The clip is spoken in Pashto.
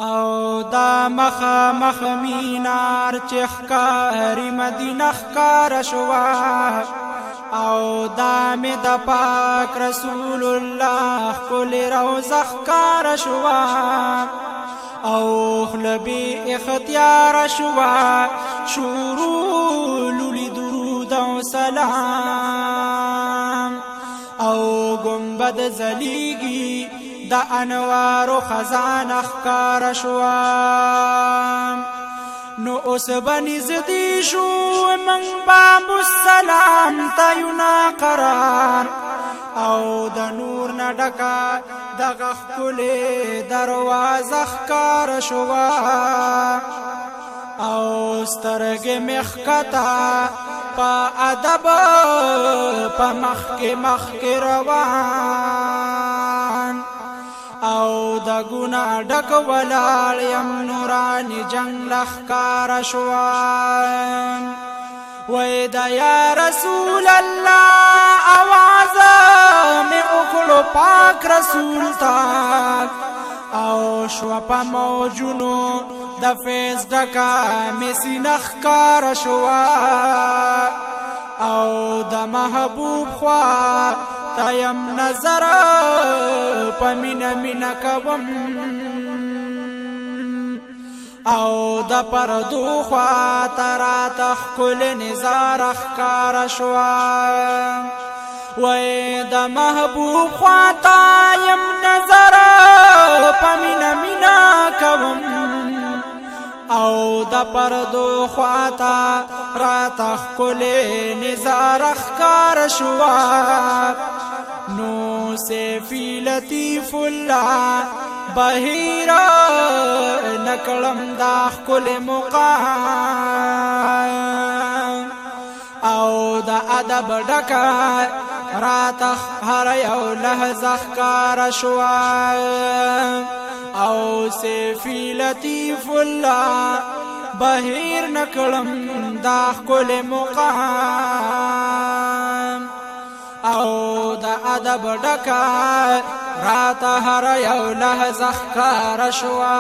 او دا مخ مینار چې ښکاري مدینه ښکاره شوه او دا مې د پاک رسول الله ښکلې روضه ښکاره شوه او خوله بې اختیاره شوه شروع لولي درود او سلام او ګنبد ځلیږي د انوارو خزانه ښکاره شوه نو اوس به نږدې شو موږ باب السلام ته یو ناقرار او د نور نه ډکه دغه ښکلې دروازه ښکاره شوه او سترګې مې ښکته په ادب په مخکې روان او د ګناه ډک ولاړ یم نوراني جنګ لښکاره شوه وای د یا رسول الله اوازه مې وکړو پاک رسول ته او شوه په موجونو د فیض ډکه مې سینه ښکاره شوه او د محبوب خوا ته یم نظر په مینه کوم او د پردو خوا ته راته ښکلې نظاره ښکاره شوه وای د محبوب خوا ته یم نظر په مینه کوم او د پردو خوا ته راته ښکلې نظاره ښکاره شوه نو سیفی لطیف الله بهیره نکړم دا ښکلې مقام او د ادب ډکه راته هر یو لحظه ښکاره شوه او سیفی لطیف الله بهیر نکړم دا ښکلې مقام او د ادب ډکه راته هر یو لحظه ښکاره شوه